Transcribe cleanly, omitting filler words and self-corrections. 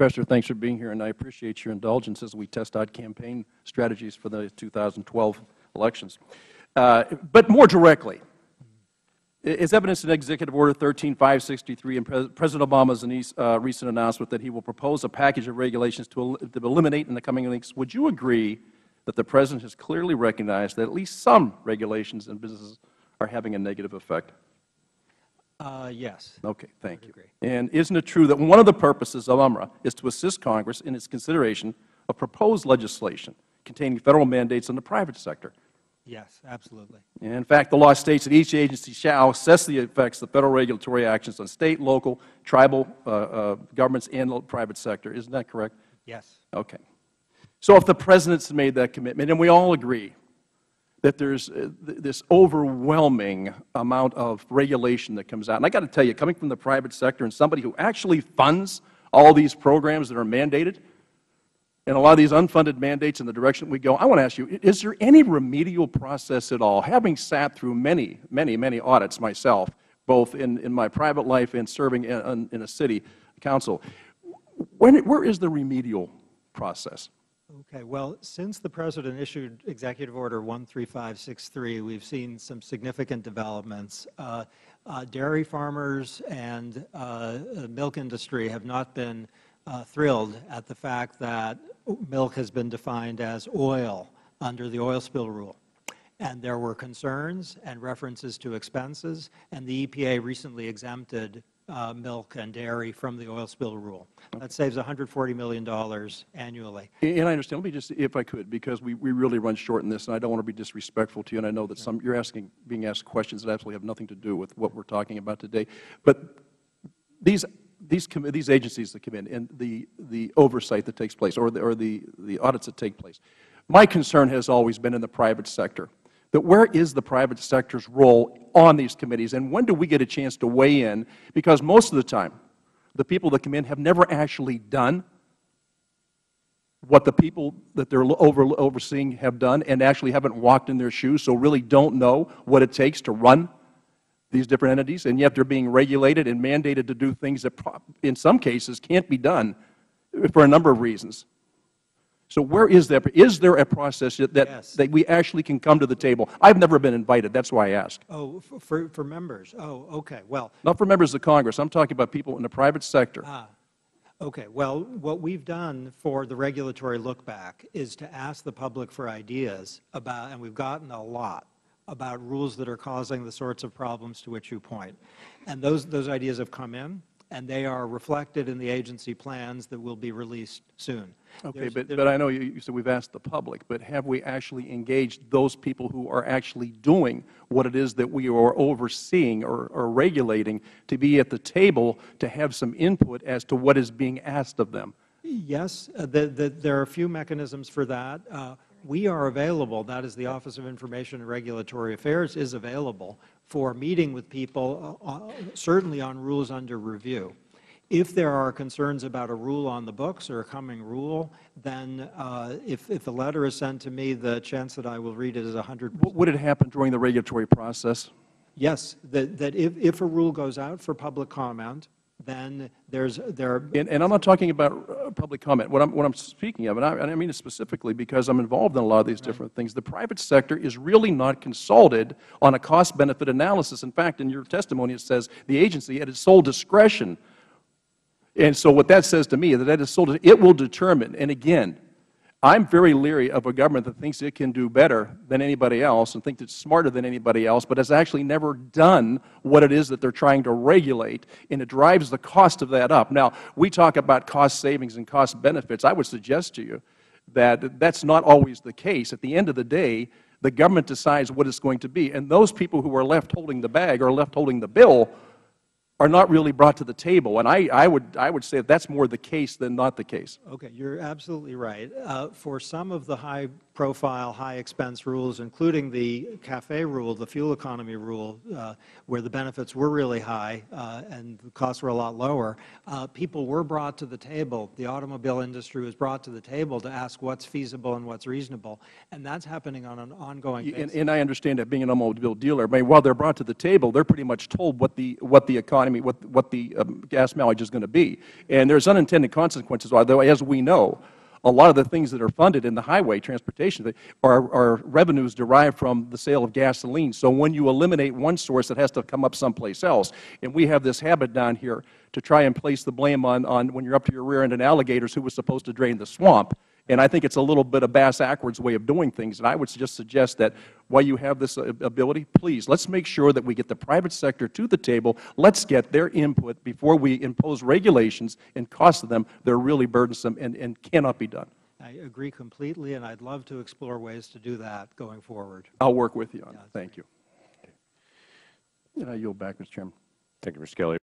Professor, thanks for being here, and I appreciate your indulgence as we test out campaign strategies for the 2012 elections. But more directly, as evidenced in Executive Order 13563 and President Obama's recent announcement that he will propose a package of regulations to eliminate in the coming weeks, would you agree that the President has clearly recognized that at least some regulations and businesses are having a negative effect? Yes. Okay, thank you. And isn't it true that one of the purposes of UMRA is to assist Congress in its consideration of proposed legislation containing Federal mandates on the private sector? Yes, absolutely. And in fact, the law states that each agency shall assess the effects of Federal regulatory actions on State, local, tribal governments and the private sector. Isn't that correct? Yes. Okay. So if the President's made that commitment, and we all agree that there's this overwhelming amount of regulation that comes out, and I got to tell you, coming from the private sector and somebody who actually funds all these programs that are mandated, and a lot of these unfunded mandates in the direction we go, I want to ask you, is there any remedial process at all? Having sat through many, many, many audits myself, both in my private life and serving in a city council, where is the remedial process? Okay. Well, since the President issued Executive Order 13563, we've seen some significant developments. Dairy farmers and milk industry have not been thrilled at the fact that milk has been defined as oil under the oil spill rule. And there were concerns and references to expenses, and the EPA recently exempted milk and dairy from the oil spill rule. That saves $140 million annually. And I understand. Let me just, if I could, because we really run short in this, and I don't want to be disrespectful to you, and I know that you're being asked questions that absolutely have nothing to do with what we're talking about today. But these agencies that come in and the oversight that takes place, or the audits that take place, my concern has always been in the private sector. That where is the private sector's role on these committees, and when do we get a chance to weigh in? Because most of the time, the people that come in have never actually done what the people that they're overseeing have done, and actually haven't walked in their shoes, so really don't know what it takes to run these different entities, and yet they're being regulated and mandated to do things that in some cases can't be done for a number of reasons. So where is that? Is there a process that we actually can come to the table? I've never been invited. That's why I ask. Oh, for members. Oh, okay. Well, not for members of Congress. I'm talking about people in the private sector. Okay. Well, what we've done for the regulatory look back is to ask the public for ideas about, and we've gotten a lot, about rules that are causing the sorts of problems to which you point. And those ideas have come in, and they are reflected in the agency plans that will be released soon. Okay, but I know you said we've asked the public, but have we actually engaged those people who are actually doing what it is that we are overseeing or regulating to be at the table to have some input as to what is being asked of them? Yes, there are a few mechanisms for that. We are available, that is the Office of Information and Regulatory Affairs is available for meeting with people, certainly on rules under review. If there are concerns about a rule on the books or a coming rule, then if a letter is sent to me, the chance that I will read it is 100%. Would it happen during the regulatory process? Yes, that if a rule goes out for public comment, then and I'm not talking about public comment. What I'm speaking of, and I mean it specifically because I'm involved in a lot of these different things, the private sector is really not consulted on a cost-benefit analysis. In fact, in your testimony it says the agency at its sole discretion. And so what that says to me is that it will determine, and again, I'm very leery of a government that thinks it can do better than anybody else and thinks it's smarter than anybody else, but has actually never done what it is that they're trying to regulate, and it drives the cost of that up. Now, we talk about cost savings and cost benefits. I would suggest to you that that's not always the case. At the end of the day, the government decides what it's going to be, and those people who are left holding the bag or left holding the bill are not really brought to the table. And I would say that's more the case than not the case. Okay, you're absolutely right. For some of the high-profile, high-expense rules, including the CAFE rule, the fuel economy rule, where the benefits were really high and the costs were a lot lower, people were brought to the table. The automobile industry was brought to the table to ask what's feasible and what's reasonable, and that's happening on an ongoing basis. And I understand that being an automobile dealer, I mean, while they're brought to the table, they're pretty much told what the economy, what the gas mileage is going to be. And there's unintended consequences, although, as we know, a lot of the things that are funded in the highway transportation are revenues derived from the sale of gasoline. So when you eliminate one source, it has to come up someplace else. And we have this habit down here to try and place the blame on when you're up to your rear end in alligators, who was supposed to drain the swamp. And I think it's a little bit of bass-backwards way of doing things. And I would just suggest that while you have this ability, please, let's make sure that we get the private sector to the table. Let's get their input before we impose regulations and cost them that are really burdensome and cannot be done. I agree completely, and I'd love to explore ways to do that going forward. I'll work with you on that. Thank you. And I yield back, Mr. Chairman. Thank you, Mr. Kelly.